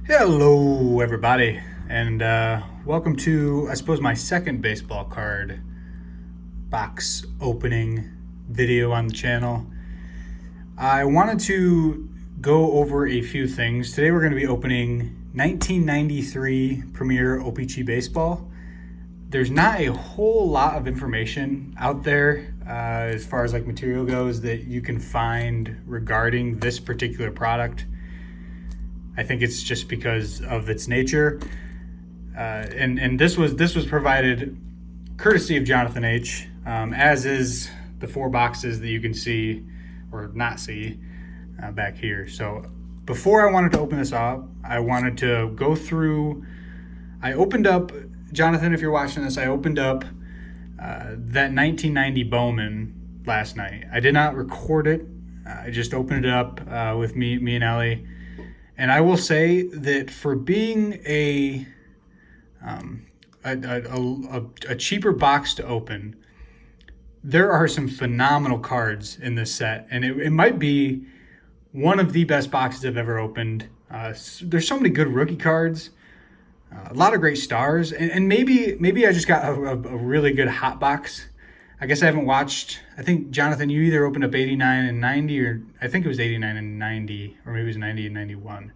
Hello, everybody, and welcome to, I suppose, my second baseball card box opening video on the channel. I wanted to go over a few things. Today we're going to be opening 1993 Premier O-Pee-Chee Baseball. There's not a whole lot of information out there as far as like material goes that you can find regarding this particular product. I think it's just because of its nature, and this was provided courtesy of Jonathan H. As is the 4 boxes that you can see or not see back here. So before I wanted to open this up, I wanted to go through. I opened up, Jonathan, if you're watching this, I opened up that 1990 Bowman last night. I did not record it. I just opened it up with me and Ellie. And I will say that for being a cheaper box to open, there are some phenomenal cards in this set, and it might be one of the best boxes I've ever opened. There's so many good rookie cards, a lot of great stars, and maybe I just got a really good hot box. I guess I haven't watched. I think, Jonathan, you either opened up 89 and 90, or I think it was 89 and 90, or maybe it was 90 and 91.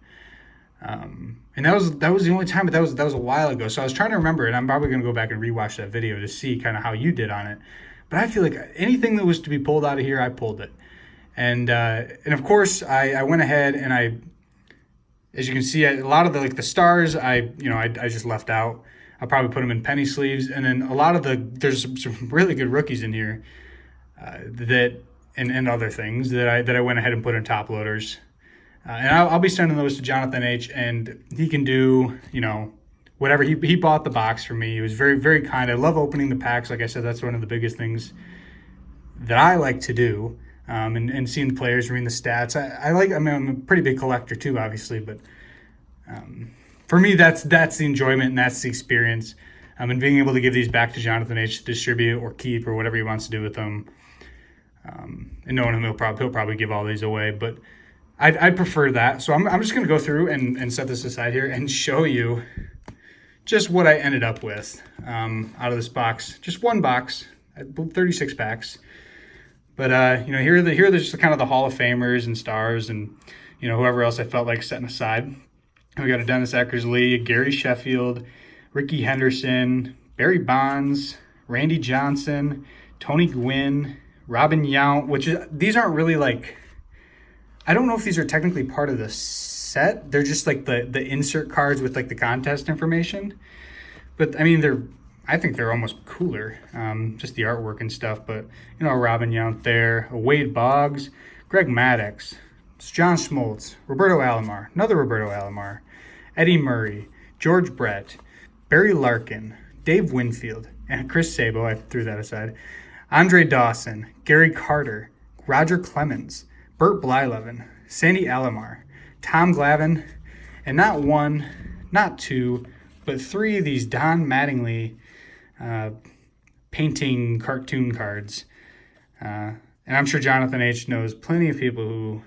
And that was the only time, but that was a while ago. So I was trying to remember, and I'm probably going to go back and rewatch that video to see kind of how you did on it. But I feel like anything that was to be pulled out of here, I pulled it. And of course, I went ahead and as you can see, a lot of the stars, I just left out. I'll probably put them in penny sleeves, and then a lot of there's some really good rookies in here and other things that I went ahead and put in top loaders, and I'll be sending those to Jonathan H, and he can do whatever. He bought the box for me. He was very, very kind. I love opening the packs. Like I said, that's one of the biggest things that I like to do, and seeing the players, reading the stats. I'm a pretty big collector too, obviously, but. For me, that's the enjoyment and that's the experience, and being able to give these back to Jonathan H to distribute or keep or whatever he wants to do with them. And knowing him, he'll probably give all these away, but I'd prefer that. So I'm just going to go through and set this aside here and show you just what I ended up with out of this box. Just one box, 36 packs. But here are just kind of the Hall of Famers and stars and whoever else I felt like setting aside. We got a Dennis Eckersley, Gary Sheffield, Ricky Henderson, Barry Bonds, Randy Johnson, Tony Gwynn, Robin Yount, these aren't really I don't know if these are technically part of the set. They're just like the insert cards with the contest information. But I mean, I think they're almost cooler, just the artwork and stuff. But Robin Yount there, Wade Boggs, Greg Maddux, John Schmoltz, Roberto Alomar, another Roberto Alomar, Eddie Murray, George Brett, Barry Larkin, Dave Winfield, and Chris Sabo, I threw that aside, Andre Dawson, Gary Carter, Roger Clemens, Bert Blyleven, Sandy Alomar, Tom Glavine, and not one, not two, but 3 of these Don Mattingly painting cartoon cards. And I'm sure Jonathan H. knows plenty of people who,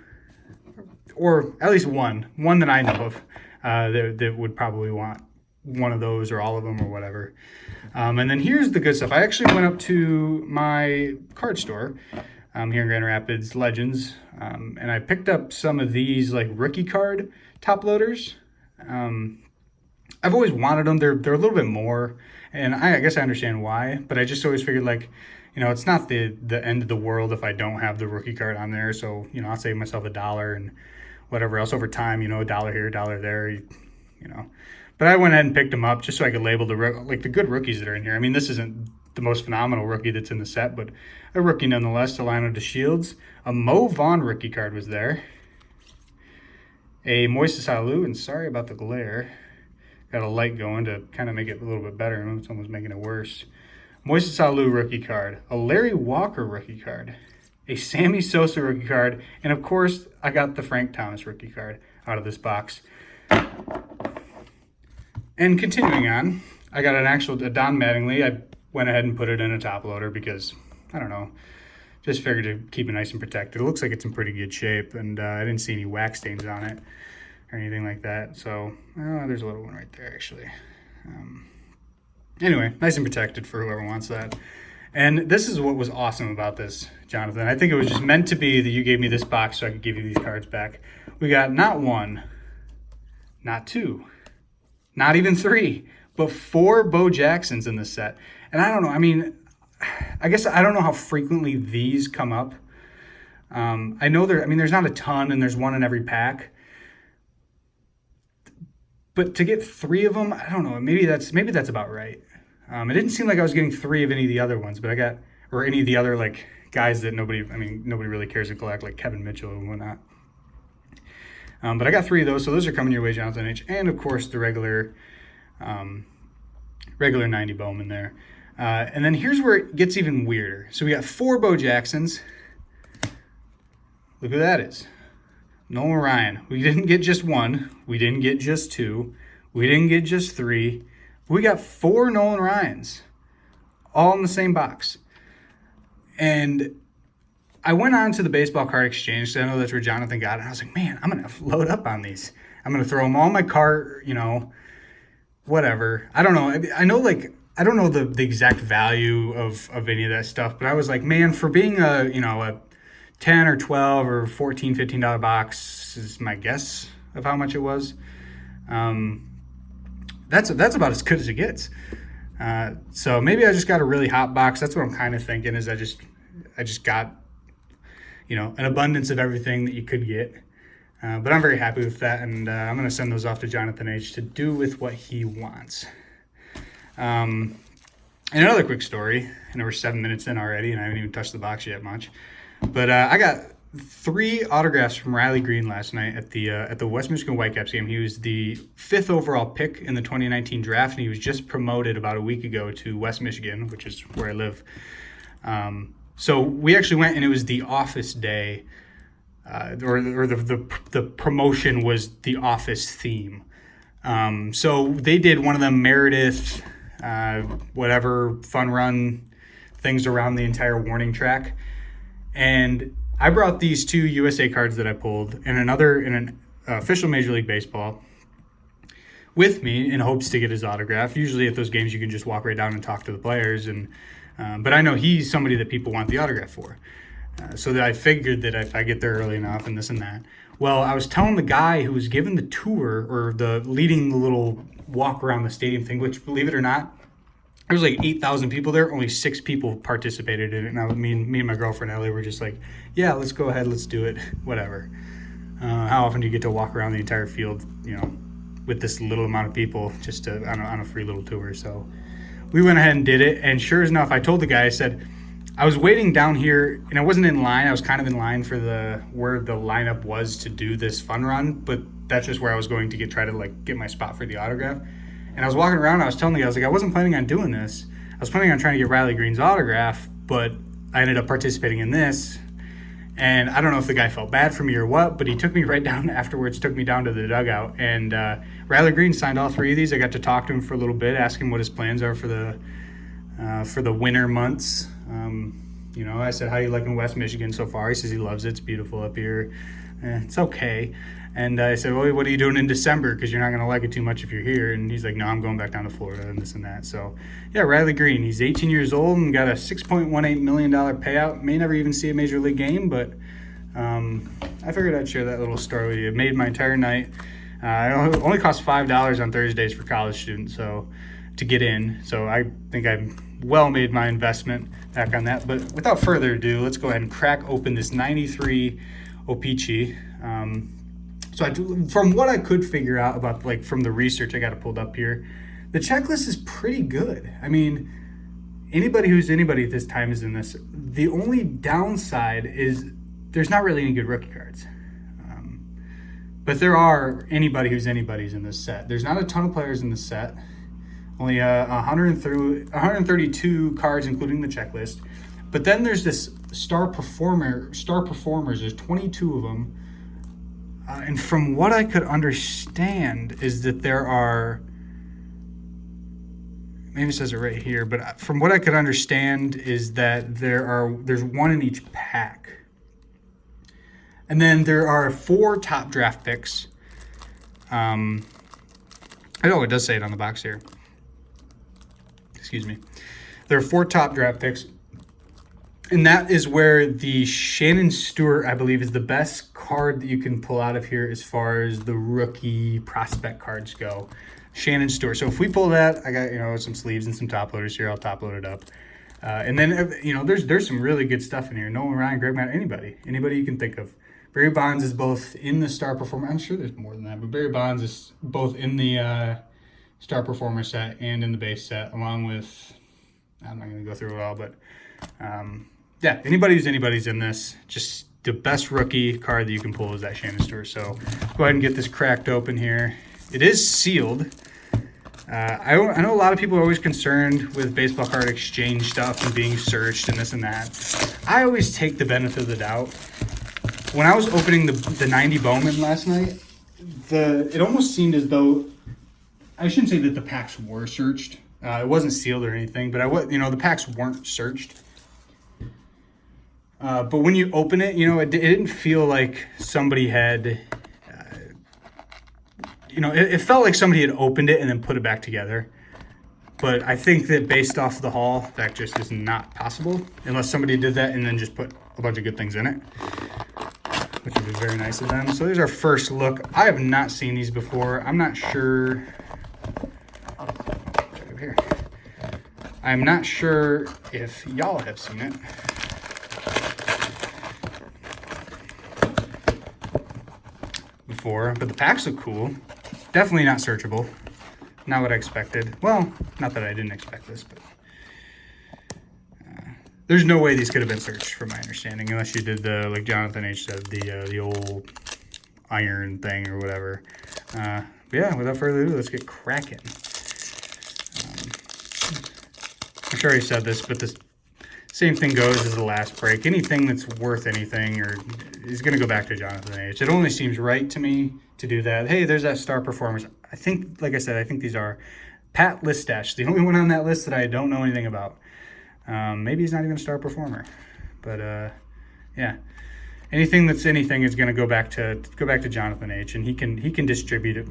or at least one that I know of, that would probably want one of those or all of them or whatever. And then here's the good stuff. I actually went up to my card store here in Grand Rapids, Legends, and I picked up some of these rookie card top loaders. I've always wanted them. They're a little bit more, and I guess I understand why, but I just always figured it's not the end of the world if I don't have the rookie card on there. So, I'll save myself $1 and whatever else over time, $1 here, $1 there, But I went ahead and picked them up just so I could label the good rookies that are in here. I mean, this isn't the most phenomenal rookie that's in the set, but a rookie nonetheless. Delano DeShields. A Mo Vaughn rookie card was there. A Moises Alou, and sorry about the glare. Got a light going to kind of make it a little bit better. It's almost making it worse. Moises Alou rookie card. A Larry Walker rookie card. A Sammy Sosa rookie card, and of course, I got the Frank Thomas rookie card out of this box. And continuing on, I got a Don Mattingly. I went ahead and put it in a top loader because, I don't know, just figured to keep it nice and protected. It looks like it's in pretty good shape, and I didn't see any wax stains on it or anything like that. So there's a little one right there actually. Anyway, nice and protected for whoever wants that. And this is what was awesome about this, Jonathan. I think it was just meant to be that you gave me this box so I could give you these cards back. We got not one, not two, not even three, but 4 Bo Jacksons in this set. And I don't know, I mean, I guess I don't know how frequently these come up. I know there's not a ton, and there's one in every pack. But to get 3 of them, I don't know, maybe that's about right. It didn't seem like I was getting 3 of any of the other ones, but I got, or any of the other like guys that nobody really cares to collect, like Kevin Mitchell and whatnot. But I got 3 of those, so those are coming your way, Jonathan H. And of course the regular 90 Bowman there. And then here's where it gets even weirder. So we got 4 Bo Jacksons. Look who that is. Nolan Ryan. We didn't get just 1. We didn't get just 2. We didn't get just 3. We got 4 Nolan Ryans, all in the same box. And I went on to the baseball card exchange, because I know that's where Jonathan got it. And I was like, man, I'm going to load up on these. I'm going to throw them all in my cart, whatever. I don't know. I know, like, I don't know the exact value of any of that stuff, but I was like, man, for being a 10 or 12 or $14, $15 box is my guess of how much it was. That's about as good as it gets. So maybe I just got a really hot box. That's what I'm kind of thinking, is I just got, an abundance of everything that you could get. But I'm very happy with that, and I'm going to send those off to Jonathan H. to do with what he wants. And another quick story. I know we're 7 minutes in already, and I haven't even touched the box yet much. But I got 3 autographs from Riley Green last night at the West Michigan Whitecaps game. He was the 5th overall pick in the 2019 draft, and he was just promoted about a week ago to West Michigan, which is where I live. So we actually went, and it was the office day, or the promotion was the office theme. So they did one of them Meredith, whatever fun run things around the entire warning track. And I brought these 2 USA cards that I pulled and an official Major League Baseball with me in hopes to get his autograph. Usually at those games you can just walk right down and talk to the players, but I know he's somebody that people want the autograph for. So that I figured that if I get there early enough and this and that. Well, I was telling the guy who was giving the tour, or leading the little walk around the stadium thing, which, believe it or not, there was like 8,000 people there. Only 6 people participated in it. And me and my girlfriend Ellie were just like, yeah, let's go ahead, let's do it, whatever. How often do you get to walk around the entire field, with this little amount of people, just on a free little tour? So we went ahead and did it. And sure enough, I told the guy, I said, I was waiting down here, and I wasn't in line. I was kind of in line for where the lineup was to do this fun run, but that's just where I was going to try to get my spot for the autograph. And I was walking around, I was telling the guy, I was like, I wasn't planning on doing this. I was planning on trying to get Riley Green's autograph, but I ended up participating in this. And I don't know if the guy felt bad for me or what, but he took me right down afterwards, took me down to the dugout. And Riley Green signed all 3 of these. I got to talk to him for a little bit, ask him what his plans are for the winter months. I said, how you liking West Michigan so far? He says he loves it. It's beautiful up here. It's okay. And I said, well, what are you doing in December? Because you're not going to like it too much if you're here. And he's like, no, I'm going back down to Florida and this and that. So, yeah, Riley Green. He's 18 years old and got a $6.18 million payout. May never even see a major league game, but I figured I'd share that little story with you. It made my entire night. It only cost $5 on Thursdays for college students to get in. So I think I've well made my investment back on that. But without further ado, let's go ahead and crack open this 93 O-Pee-Chee. So from what I could figure out about, from the research I got it pulled up here, the checklist is pretty good. I mean, anybody who's anybody at this time is in this. The only downside is there's not really any good rookie cards. But there are anybody who's anybody's in this set. There's not a ton of players in this set. Only 132 cards, including the checklist. But then there's this star performers. There's 22 of them. And from what I could understand is that there are, maybe it says it right here, but from what I could understand is that there's 1 in each pack. And then there are 4 top draft picks. Oh, it does say it on the box here. Excuse me. There are 4 top draft picks. And that is where the Shannon Stewart, I believe, is the best card that you can pull out of here as far as the rookie prospect cards go. Shannon Stewart. So if we pull that, I got, some sleeves and some top loaders here. I'll top load it up. And then, there's some really good stuff in here. Nolan Ryan, Greg Matt, anybody you can think of. Barry Bonds is both in the Star Performer. I'm sure there's more than that, but Barry Bonds is both in the Star Performer set and in the base set, along with, I'm not going to go through it all, but yeah, anybody's in this. Just the best rookie card that you can pull is that Shannon Stewart. So go ahead and get this cracked open here. It is sealed. I know a lot of people are always concerned with baseball card exchange stuff and being searched and this and that. I always take the benefit of the doubt. When I was opening the 90 Bowman last night, it almost seemed as though, I shouldn't say that the packs were searched. It wasn't sealed or anything, but the packs weren't searched. But when you open it, it didn't feel like somebody had, it felt like somebody had opened it and then put it back together. But I think that based off the haul, that just is not possible unless somebody did that and then just put a bunch of good things in it, which would be very nice of them. So there's our first look. I have not seen these before. I'm not sure. Check over here. I'm not sure if y'all have seen it. Before, but the packs look cool. Definitely not searchable. Not what I expected. Well, not that I didn't expect this, but there's no way these could have been searched, from my understanding, unless you did the, like Jonathan H said, the old iron thing or whatever. But yeah, without further ado, let's get cracking. I'm sure I said this, but this same thing goes as the last break. Anything that's worth anything or is going to go back to Jonathan H. It only seems right to me to do that. Hey, there's that Star Performers. I think, like I said, I think these are Pat Listash, the only one on that list that I don't know anything about. Maybe he's not even a Star Performer, but yeah, anything that's anything is going to go back to Jonathan H. And he can distribute it,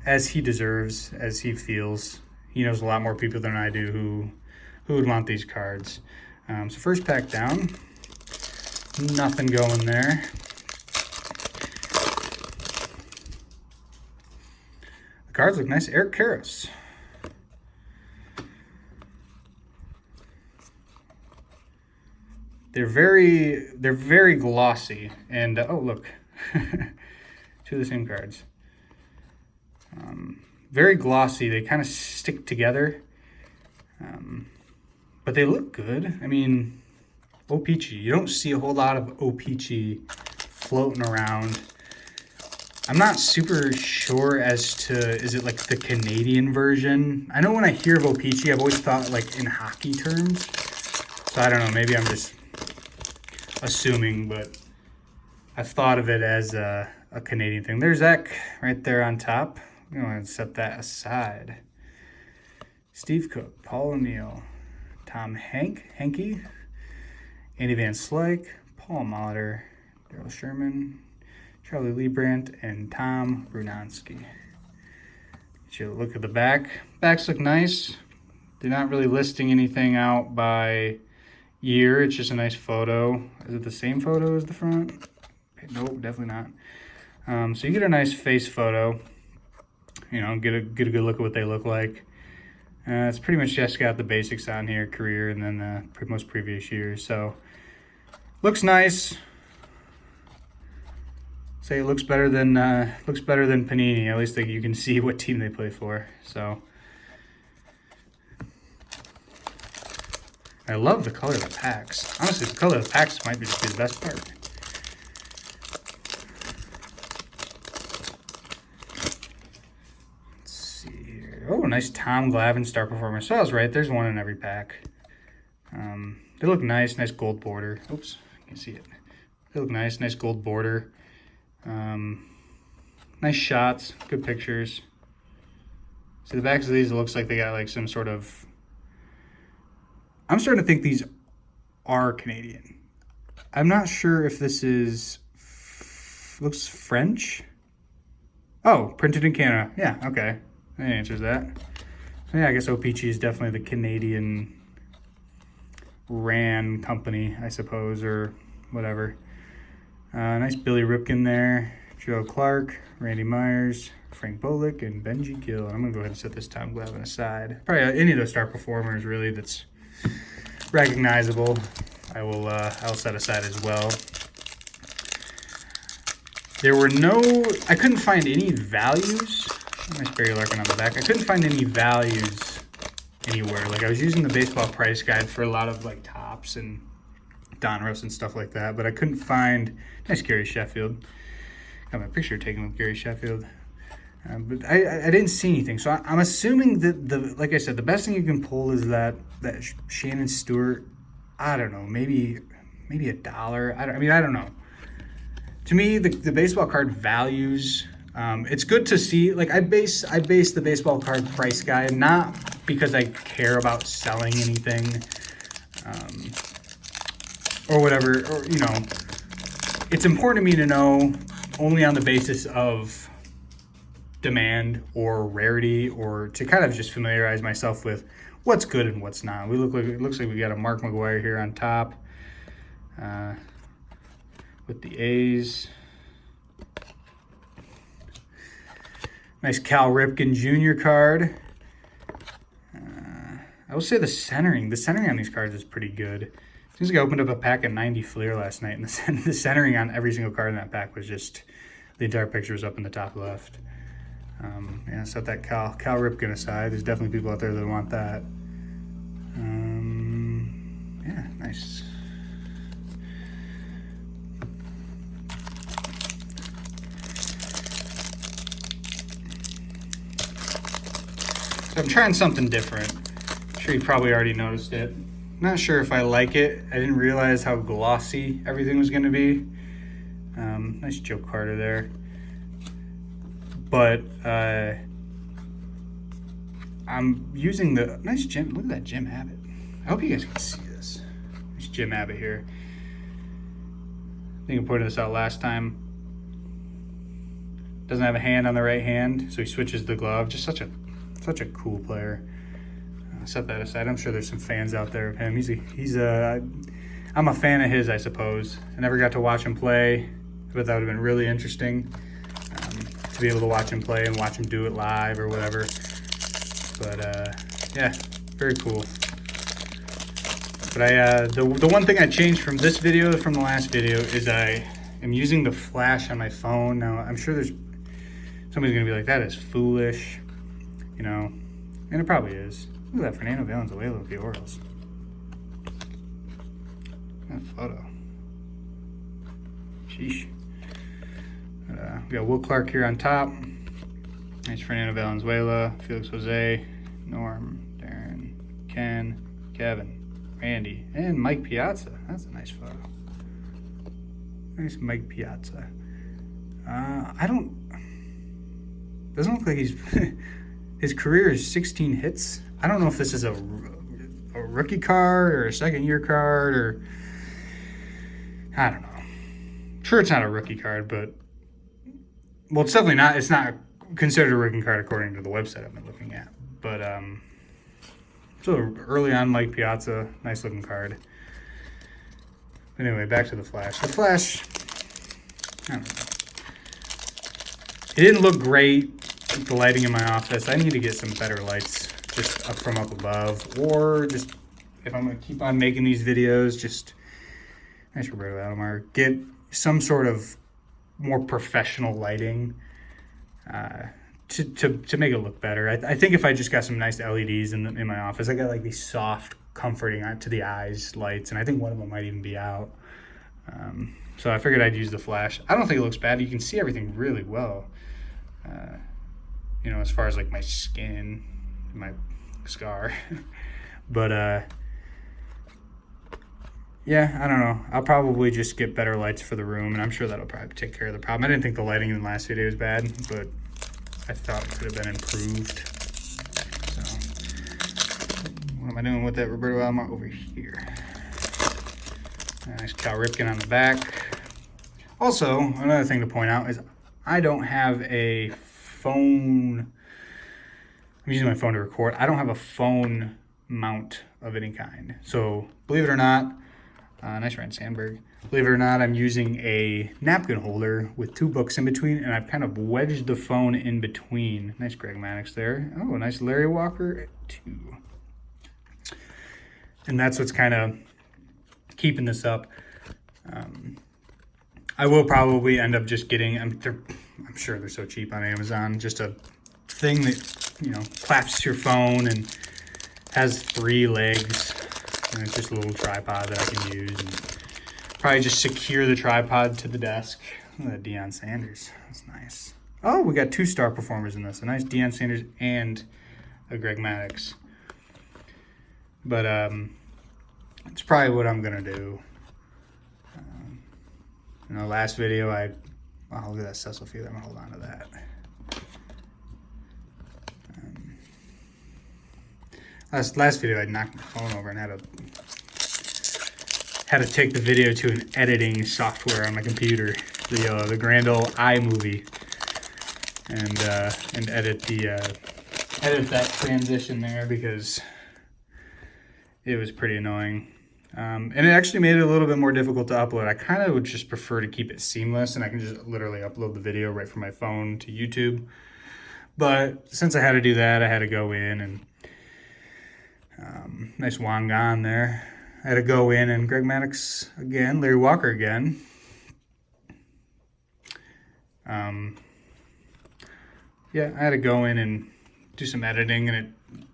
as he deserves, as he feels. He knows a lot more people than I do who would want these cards. So first pack down, nothing going there. The cards look nice. Eric Karros. They're very glossy, and oh look, 2 of the same cards. Very glossy. They kind of stick together. But they look good. I mean, O-Pee-Chee. You don't see a whole lot of O-Pee-Chee floating around. I'm not super sure as to, is it like the Canadian version? I know when I hear of O-Pee-Chee, I've always thought like in hockey terms. So I don't know, maybe I'm just assuming, but I've thought of it as a Canadian thing. There's Zach right there on top. I'm going to set that aside. Steve Cook, Paul O'Neill, Tom Henke, Andy Van Slyke, Paul Molitor, Darryl Sherman, Charlie Liebrandt, and Tom Brunonsky. Get you a look at the back. Backs look nice. They're not really listing anything out by year. It's just a nice photo. Is it the same photo as the front? Nope, definitely not. So you get a nice face photo. Get a good look at what they look like. It's pretty much just got the basics on here, career, and then the most previous years. So looks nice. Say it looks better than Panini. At least you can see what team they play for. So I love the color of the packs. Honestly, the color of the packs might just be the best part. Oh, nice Tom Glavine Star Performer. So I was right. There's one in every pack. They look nice. Nice gold border. Oops, I can't see it. They look nice. Nice gold border. Nice shots. Good pictures. See the backs of these, it looks like they got like some sort of... I'm starting to think these are Canadian. I'm not sure if this is... looks French. Oh, printed in Canada. Yeah, okay. That answers that. So yeah, I guess O-Pee-Chee is definitely the Canadian RAN company, I suppose, or whatever. Nice Billy Ripken there. Joe Clark, Randy Myers, Frank Bolick, and Benji Gill. I'm going to go ahead and set this Tom Glavine aside. Probably any of those star performers, really, that's recognizable, I'll set aside as well. There were I couldn't find any values. Nice Barry Larkin on the back. I couldn't find any values anywhere. Like, I was using the baseball price guide for a lot of like tops and Donruss and stuff like that, but I couldn't find. Nice Gary Sheffield. Got my picture taken with Gary Sheffield. But I didn't see anything, so I'm assuming that like I said, the best thing you can pull is that Shannon Stewart. I don't know, maybe $1. I don't know. To me, the baseball card values. It's good to see. Like I base the baseball card price guide not because I care about selling anything, or whatever. Or it's important to me to know only on the basis of demand or rarity, or to kind of just familiarize myself with what's good and what's not. It looks like we got a Mark McGwire here on top with the A's. Nice Cal Ripken Jr. card. I will say the centering on these cards is pretty good. Seems like I opened up a pack of 90 Fleer last night, and the centering on every single card in that pack was just, the entire picture was up in the top left. Yeah, set that Cal Ripken aside. There's definitely people out there that want that. Yeah, nice. So I'm trying something different. I'm sure you probably already noticed it. Not sure if I like it. I didn't realize how glossy everything was going to be. Nice Joe Carter there. But I'm using the nice Jim. Look at that Jim Abbott. I hope you guys can see this. Nice Jim Abbott here. I think I pointed this out last time. Doesn't have a hand on the right hand, so he switches the glove. Just such a cool player. Set that aside. I'm sure there's some fans out there of him. I'm a fan of his, I suppose. I never got to watch him play, but that would have been really interesting to be able to watch him play and watch him do it live or whatever. But yeah, very cool. But the one thing I changed from this video from the last video is I am using the flash on my phone. Now I'm sure somebody's gonna be like, that is foolish, and it probably is. Look at that, Fernando Valenzuela with the Orioles. That photo. Sheesh. We got Will Clark here on top. Nice Fernando Valenzuela, Felix Jose, Norm, Darren, Ken, Kevin, Randy, and Mike Piazza. That's a nice photo. Nice Mike Piazza. Doesn't look like his career is 16 hits. I don't know if this is a rookie card or a second-year card, or I don't know. I'm sure it's not a rookie card, but it's definitely not. It's not considered a rookie card according to the website I've been looking at. But so early on, Mike Piazza, nice looking card. Anyway, back to the flash. The flash, I don't know. It didn't look great with the lighting in my office. I need to get some better lights just up from up above, or just if I'm going to keep on making these videos, just nice Roberto Alomar, get some sort of more professional lighting to make it look better. I think if I just got some nice LEDs in my office, I got like these soft, comforting to the eyes lights, and I think one of them might even be out. So I figured I'd use the flash. I don't think it looks bad. You can see everything really well. As far as like my skin, my scar. But yeah, I don't know. I'll probably just get better lights for the room, and I'm sure that'll probably take care of the problem. I didn't think the lighting in the last video was bad, but I thought it could have been improved. So what am I doing with that Roberto Alomar over here? Nice Cal Ripken on the back. Also, another thing to point out is I don't have a phone. I'm using my phone to record. I don't have a phone mount of any kind. So believe it or not, nice Ryan Sandberg. Believe it or not, I'm using a napkin holder with 2 books in between, and I've kind of wedged the phone in between. Nice Greg Maddux there. Oh, nice Larry Walker too. And that's what's kind of keeping this up. I will probably end up just getting, I'm sure they're so cheap on Amazon, just a thing that, you know, claps to your phone and has 3 legs. And it's just a little tripod that I can use. And probably just secure the tripod to the desk. Look at that Deion Sanders. That's nice. Oh, we got 2 star performers in this. A nice Deion Sanders and a Greg Maddux. But it's probably what I'm going to do. In the last video, wow, look at that Cecil Field. I'm going to hold on to that. Last video, I knocked my phone over and had to take the video to an editing software on my computer, the grand old iMovie, and edit that transition there because it was pretty annoying. And it actually made it a little bit more difficult to upload. I kind of would just prefer to keep it seamless, and I can just literally upload the video right from my phone to YouTube. But since I had to do that, I had to go in and nice Wangan there. I had to go in and Greg Maddux again, Larry Walker again. Yeah, I had to go in and do some editing, and it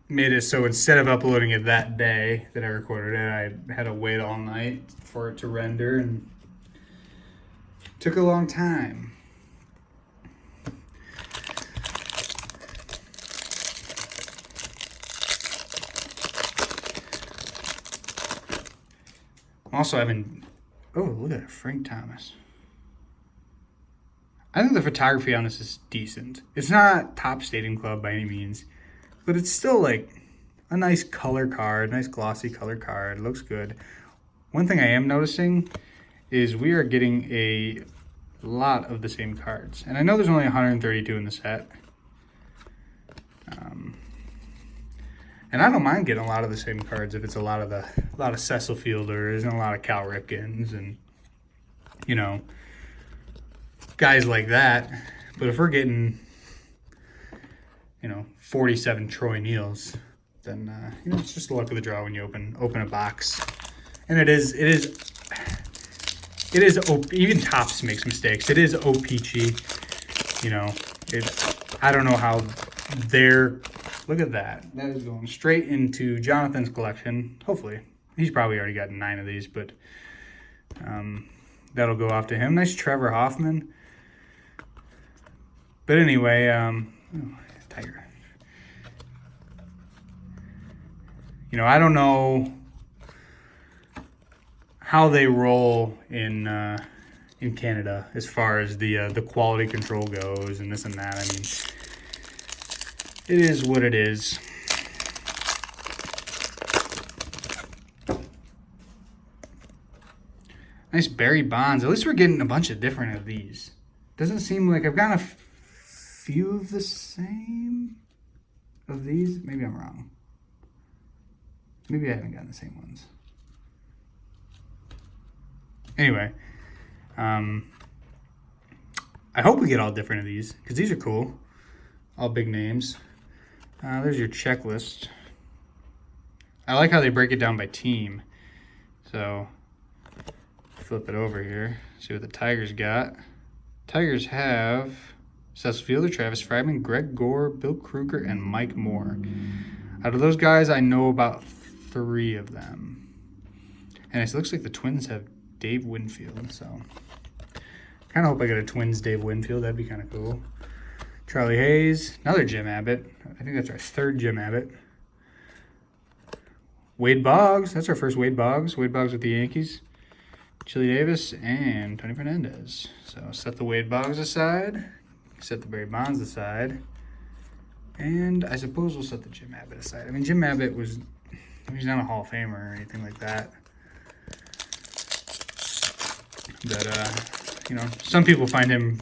made it so instead of uploading it that day that I recorded it, I had to wait all night for it to render, and it took a long time. I'm also having, oh, look at that, Frank Thomas. I think the photography on this is decent. It's not top Stadium Club by any means, but it's still like a nice color card, nice glossy color card. It looks good. One thing I am noticing is we are getting a lot of the same cards. And I know there's only 132 in the set. And I don't mind getting a lot of the same cards if it's a lot of Cecil Fielders and a lot of Cal Ripkins and, you know, guys like that. But if we're getting, you know, 47 Troy Neals, then you know, it's just the luck of the draw when you open a box. And it is even Topps makes mistakes. It is O-Pee-Chee. You know, I don't know how they're, look at that. That is going straight into Jonathan's collection. Hopefully. He's probably already got 9 of these, but that'll go off to him. Nice Trevor Hoffman. But anyway, Tiger. You know, I don't know how they roll in Canada as far as the quality control goes and this and that. I mean, it is what it is. Nice Barry Bonds. At least we're getting a bunch of different of these. Doesn't seem like I've gotten a few of the same of these. Maybe I'm wrong. Maybe I haven't gotten the same ones. Anyway, I hope we get all different of these because these are cool. All big names. There's your checklist. I like how they break it down by team. So, flip it over here. See what the Tigers got. Tigers have Cecil Fielder, Travis Friedman, Greg Gore, Bill Kruger, and Mike Moore. Out of those guys, I know about 3 of them. And it looks like the Twins have Dave Winfield. So, kind of hope I get a Twins Dave Winfield. That'd be kind of cool. Charlie Hayes, another Jim Abbott. I think that's our 3rd Jim Abbott. Wade Boggs, that's our first Wade Boggs. Wade Boggs with the Yankees. Chili Davis and Tony Fernandez. So set the Wade Boggs aside. Set the Barry Bonds aside. And I suppose we'll set the Jim Abbott aside. I mean, Jim Abbott he's not a Hall of Famer or anything like that. But, you know, some people find him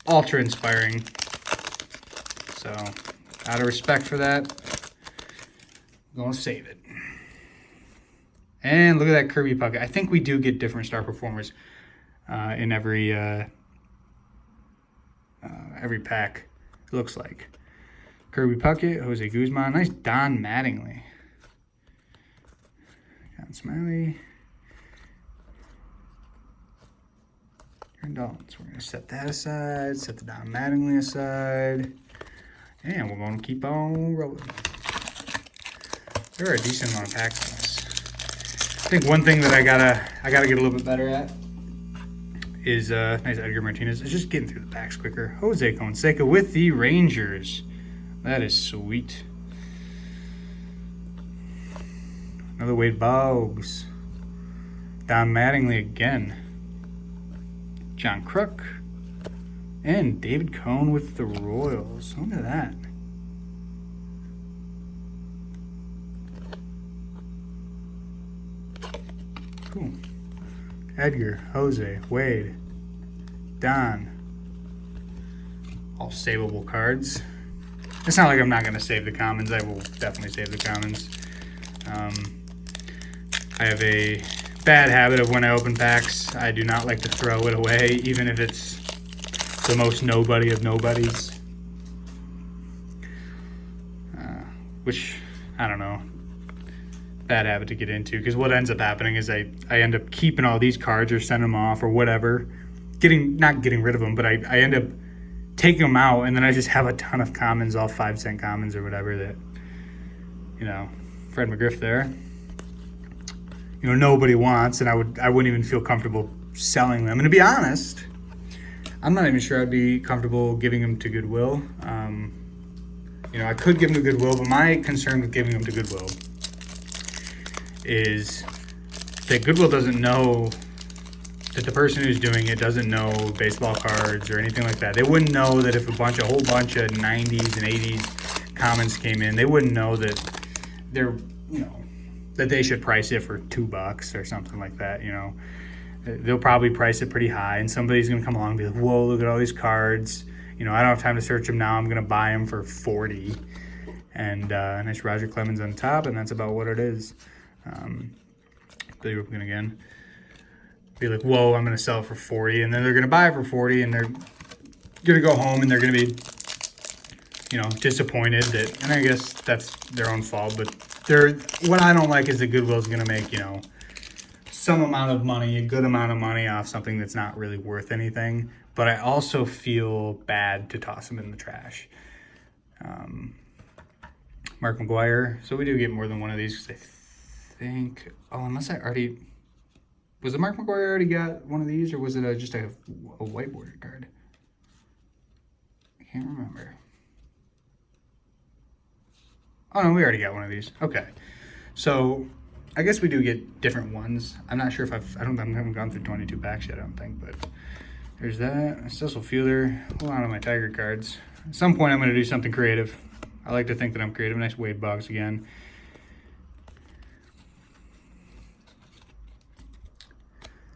ultra inspiring. So, out of respect for that, I'm going to save it. And look at that Kirby Puckett. I think we do get different star performers in every pack, it looks like. Kirby Puckett, Jose Guzman, nice Don Mattingly. John Smiley. Aaron Dalton. So we're going to set that aside, set the Don Mattingly aside, and we're going to keep on rolling. There are a decent amount of packs in this. I think one thing that I gotta get a little bit better at is nice Edgar Martinez. It's just getting through the packs quicker. Jose Fonseca with the Rangers. That is sweet. Another Wade Boggs. Don Mattingly again. John Kruk. And David Cone with the Royals. Look at that. Cool. Edgar, Jose, Wade, Don. All savable cards. It's not like I'm not going to save the commons. I will definitely save the commons. I have a bad habit of when I open packs, I do not like to throw it away, even if it's the most nobody of nobodies. Which, I don't know. Bad habit to get into, because what ends up happening is I end up keeping all these cards or send them off or whatever, not getting rid of them, but I end up taking them out, and then I just have a ton of commons, all 5-cent commons or whatever that, Fred McGriff there, nobody wants, and I wouldn't even feel comfortable selling them. And to be honest, I'm not even sure I'd be comfortable giving them to Goodwill. I could give them to Goodwill, but my concern with giving them to Goodwill is that Goodwill doesn't know, that the person who's doing it doesn't know baseball cards or anything like that. They wouldn't know that if a whole bunch of 90s and 80s commons came in, they wouldn't know that they're, that they should price it for $2 or something like that. They'll probably price it pretty high, and somebody's going to come along and be like, whoa, look at all these cards. I don't have time to search them now. I'm going to buy them for $40. And nice Roger Clemens on top, and that's about what it is. Billy Ripken again. Be like, whoa, I'm going to sell it for $40, and then they're going to buy it for $40, and they're going to go home, and they're going to be, disappointed that, and I guess that's their own fault, but what I don't like is that Goodwill's going to make, some amount of money, a good amount of money off something that's not really worth anything, but I also feel bad to toss them in the trash. Mark McGwire. So we do get more than one of these, because I think, unless I already, was the Mark McGwire already got one of these, or was it just a whiteboard card? I can't remember. Oh no, we already got one of these. Okay, so I guess we do get different ones. I'm not sure if I haven't gone through 22 packs yet, I don't think, but there's that. Cecil Fielder, a lot of my Tiger cards. At some point I'm going to do something creative. I like to think that I'm creative. Nice Wade Boggs again.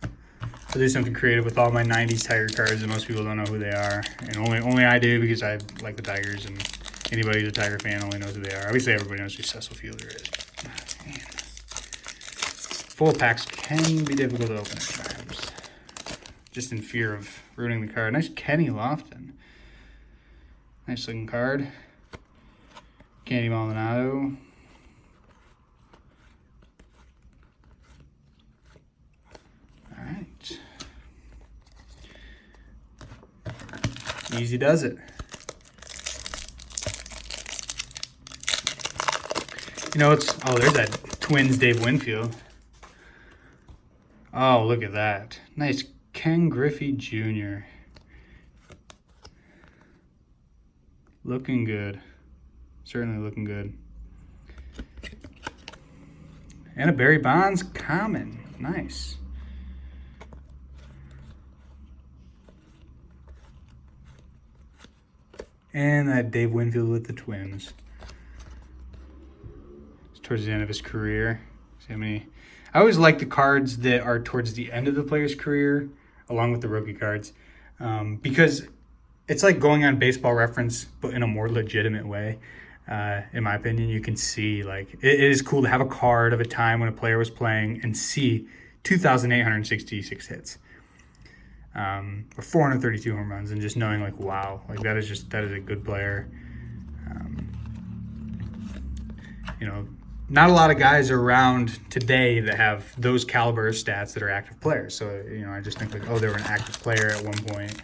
I'll do something creative with all my 90s Tiger cards that most people don't know who they are. And only I do, because I like the Tigers, and anybody who's a Tiger fan only knows who they are. Obviously everybody knows who Cecil Fielder is. Man. Full packs can be difficult to open at times, just in fear of ruining the card. Nice Kenny Lofton. Nice looking card. Candy Maldonado. All right. Easy does it. There's that Twins Dave Winfield. Oh, look at that. Nice Ken Griffey Jr. Looking good. Certainly looking good. And a Barry Bonds common. Nice. And that Dave Winfield with the Twins. It's towards the end of his career. See how many... I always like the cards that are towards the end of the player's career, along with the rookie cards, because it's like going on Baseball Reference, but in a more legitimate way. In my opinion, you can see like it is cool to have a card of a time when a player was playing and see 2,866 hits, or 432 home runs, and just knowing like, wow, like that is a good player. You know, not a lot of guys are around today that have those caliber of stats that are active players. So, you know, I just think like, oh, they were an active player at one point.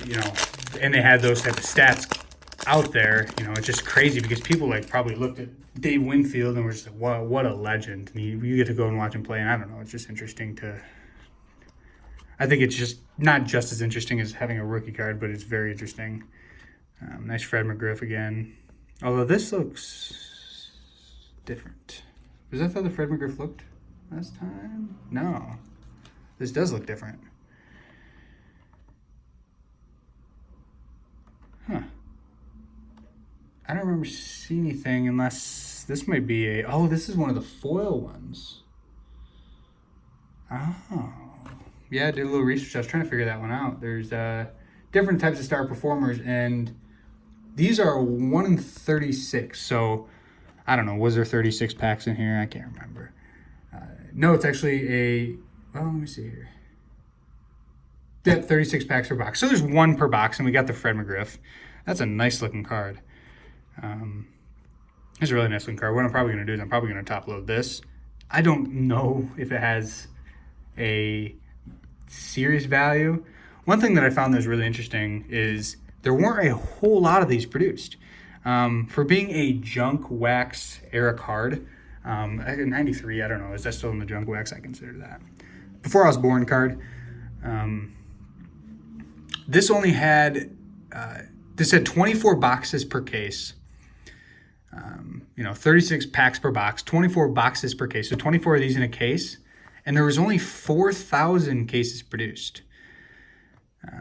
You know, and they had those type of stats out there. You know, it's just crazy because people like probably looked at Dave Winfield and were just like, wow, what a legend. And you get to go and watch him play, and I don't know, it's just interesting to. I think it's just not just as interesting as having a rookie card, but it's very interesting. Nice Fred McGriff again. Although this looks different. Was that how the Fred McGriff looked last time? No. This does look different. Huh. I don't remember seeing anything unless this might be a... Oh, this is one of the foil ones. Oh. Yeah, I did a little research. I was trying to figure that one out. There's different types of star performers, and these are 1 in 36. So, I don't know. Was there 36 packs in here? I can't remember. No, it's actually a... Well, let me see here. Yeah, 36 packs per box. So there's one per box, and we got the Fred McGriff. That's a nice looking card. It's a really nice looking card. What I'm probably going to do is I'm probably going to top load this. I don't know if it has a serious value. One thing that I found that was really interesting is there weren't a whole lot of these produced. For being a junk wax era card, 93, I don't know, is that still in the junk wax? I consider that. Before I was born card. This only had, this had 24 boxes per case. 36 packs per box, 24 boxes per case. So 24 of these in a case. And there was only 4,000 cases produced.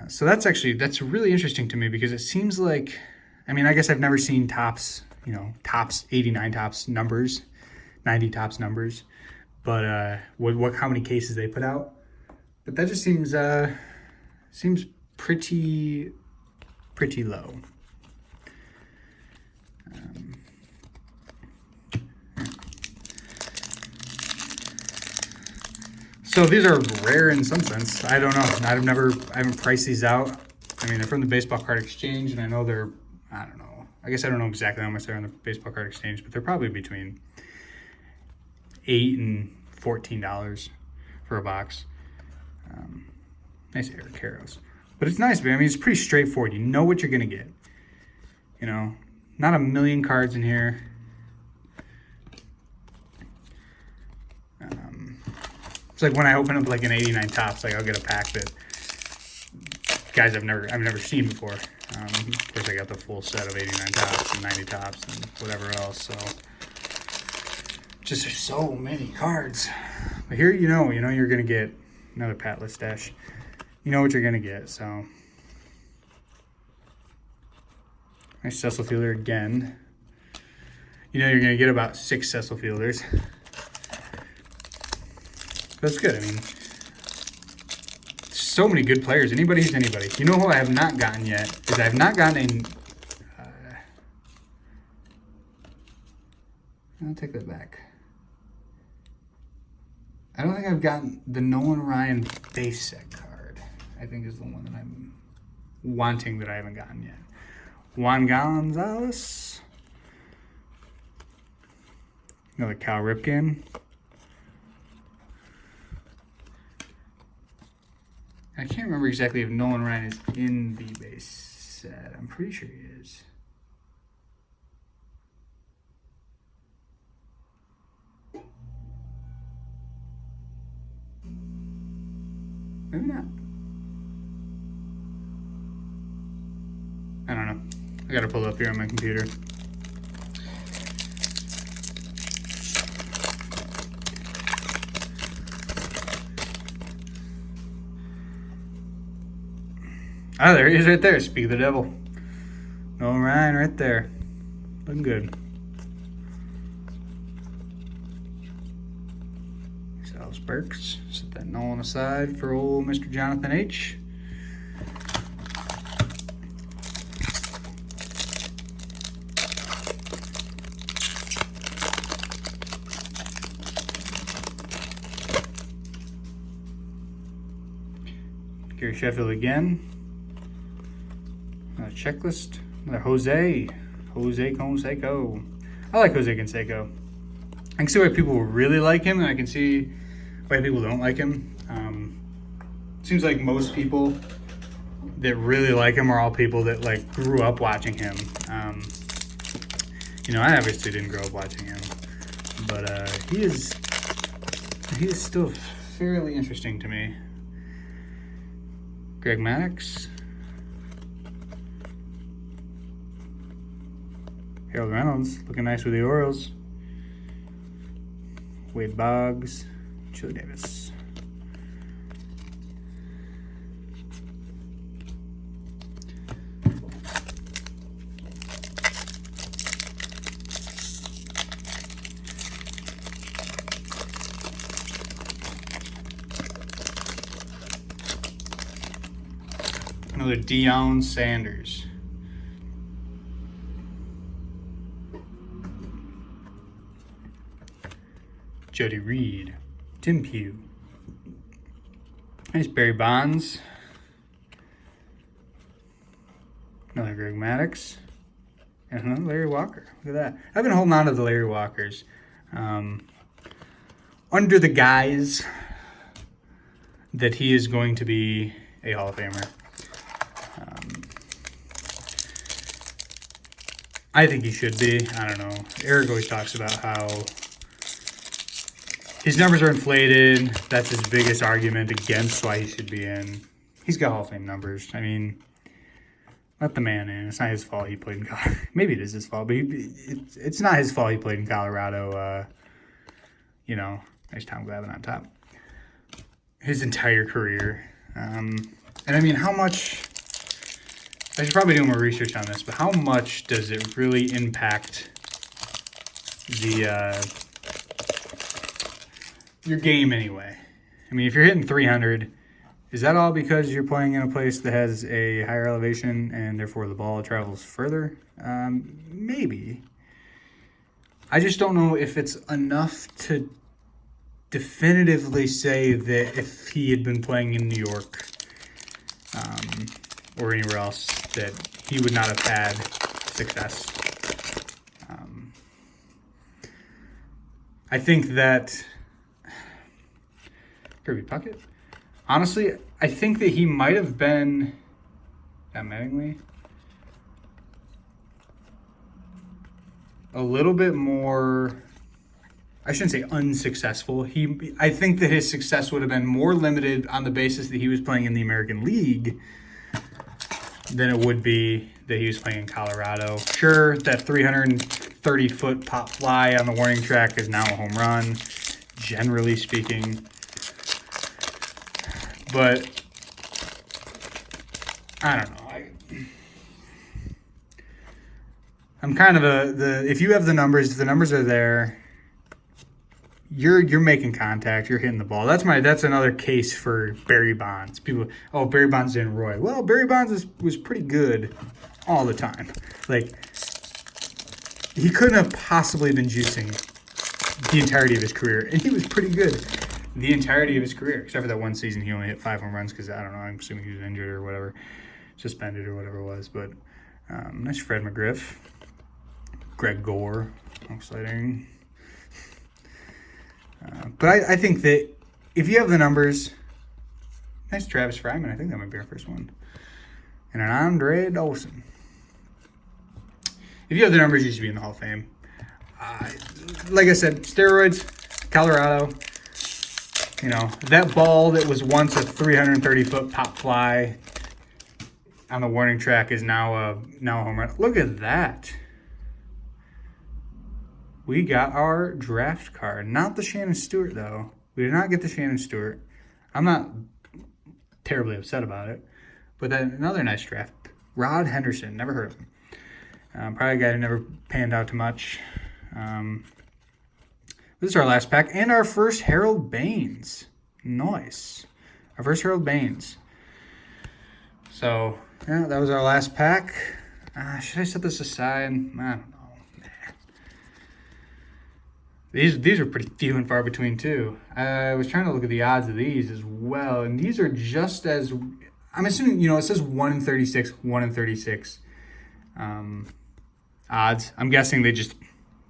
So that's really interesting to me because it seems like, I mean, I guess I've never seen tops, tops, 89 tops numbers, 90 tops numbers, but how many cases they put out. But that just seems pretty low. So these are rare in some sense. I don't know. I haven't priced these out. I mean, they're from the Baseball Card Exchange, and I know they're, I don't know. I guess I don't know exactly how much they're on the Baseball Card Exchange, but they're probably between $8 and $14 for a box. Nice Eric Karros. But it's nice, man. I mean, it's pretty straightforward. You know what you're going to get. Not a million cards in here. It's like when I open up like an 89 tops, like I'll get a pack that guys I've never seen before. Of course, I got the full set of 89 tops and 90 tops and whatever else. So just there's so many cards. But here, you're gonna get another Pat Listash. You know what you're gonna get. So nice Cecil Fielder again. You're gonna get about 6 Cecil Fielders. That's good. I mean, so many good players. Anybody's anybody. You know who I have not gotten yet is I have not gotten a. I'll take that back. I don't think I've gotten the Nolan Ryan base set card. I think is the one that I'm wanting that I haven't gotten yet. Juan Gonzalez. Another Cal Ripken. I can't remember exactly if Nolan Ryan is in the base set. I'm pretty sure he is. Maybe not. I don't know. I gotta pull it up here on my computer. Oh, there he is right there. Speak of the devil. Nolan Ryan right there. Looking good. Sales Burks. Set that Nolan aside for old Mr. Jonathan H. Gary Sheffield again. Another checklist. Another Jose Canseco. I like Jose Canseco. I can see why people really like him, and I can see why people don't like him. Seems like most people that really like him are all people that like grew up watching him. I obviously didn't grow up watching him, but he is still fairly interesting to me. Greg Maddux, Harold Reynolds looking nice with the Orioles. Wade Boggs, Chili Davis. Another Deion Sanders. Jody Reed. Tim Pugh. Nice Barry Bonds. Another Greg Maddux. And another Larry Walker. Look at that. I've been holding on to the Larry Walkers. Under the guise that he is going to be a Hall of Famer. I think he should be. I don't know. Eric always talks about how his numbers are inflated. That's his biggest argument against why he should be in. He's got Hall of Fame numbers. I mean, let the man in. It's not his fault he played in Colorado. Maybe it is his fault, but it's not his fault he played in Colorado. Nice Tom Glavine on top. His entire career. And I mean, how much... I should probably do more research on this, but how much does it really impact your game anyway? I mean, if you're hitting 300, is that all because you're playing in a place that has a higher elevation and therefore the ball travels further? Maybe. I just don't know if it's enough to definitively say that if he had been playing in New York or anywhere else, that he would not have had success. I think that Kirby Puckett, honestly, I think that he might have been, Mattingly, a little bit more, I shouldn't say unsuccessful. I think that his success would have been more limited on the basis that he was playing in the American League than it would be that he was playing in Colorado. Sure, that 330-foot pop fly on the warning track is now a home run, generally speaking. But I don't know. I'm kind of if you have the numbers, if the numbers are there, you're making contact, you're hitting the ball. That's another case for Barry Bonds. People, Barry Bonds didn't Roy. Well, Barry Bonds was pretty good all the time. Like, he couldn't have possibly been juicing the entirety of his career, and he was pretty good the entirety of his career, except for that one season he only hit 5 home runs because, I don't know, I'm assuming he was injured or whatever, suspended or whatever it was. But nice Fred McGriff. Greg Gore, exciting. But I think that if you have the numbers, nice Travis Fryman. I think that might be our first one. And an Andre Dawson. If you have the numbers, you should be in the Hall of Fame. Like I said, steroids, Colorado. That ball that was once a 330-foot pop fly on the warning track is now a home run. Look at that. We got our draft card. Not the Shannon Stewart, though. We did not get the Shannon Stewart. I'm not terribly upset about it. But then another nice draft. Rod Henderson. Never heard of him. Probably a guy who never panned out too much. This is our last pack. And our first Harold Baines. Nice. Our first Harold Baines. So, yeah, that was our last pack. Should I set this aside? I don't know. These are pretty few and far between, too. I was trying to look at the odds of these as well, and these are just as... I'm assuming, you know, it says 1 in 36, 1 in 36 odds. I'm guessing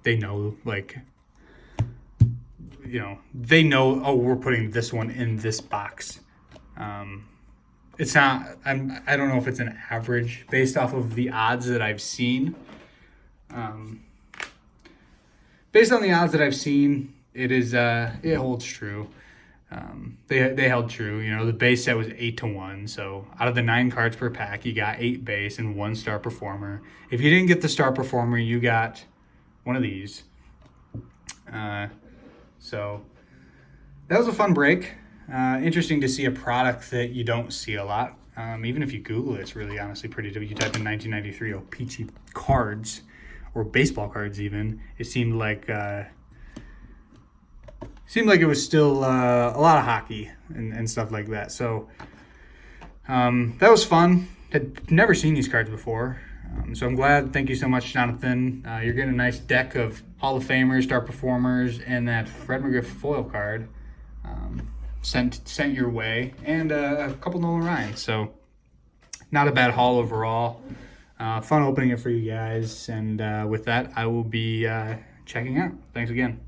they know, like, you know, they know, oh, we're putting this one in this box. It's not, I don't know if it's an average based off of the odds that I've seen. Based on the odds that I've seen, it holds true. They held true. You know, the base set was 8-1. So out of the 9 cards per pack, you got 8 base and 1 star performer. If you didn't get the star performer, you got one of these. So that was a fun break. Interesting to see a product that you don't see a lot. Even if you Google it, it's really honestly pretty. If you type in 1993 O-Pee-Chee cards or baseball cards, even, it seemed like it was still a lot of hockey and stuff like that. So that was fun. Had never seen these cards before. So I'm glad. Thank you so much, Jonathan. You're getting a nice deck of Hall of Famers, star performers, and that Fred McGriff foil card sent your way, and a couple Nolan Ryans. So not a bad haul overall. Fun opening it for you guys. And with that, I will be checking out. Thanks again.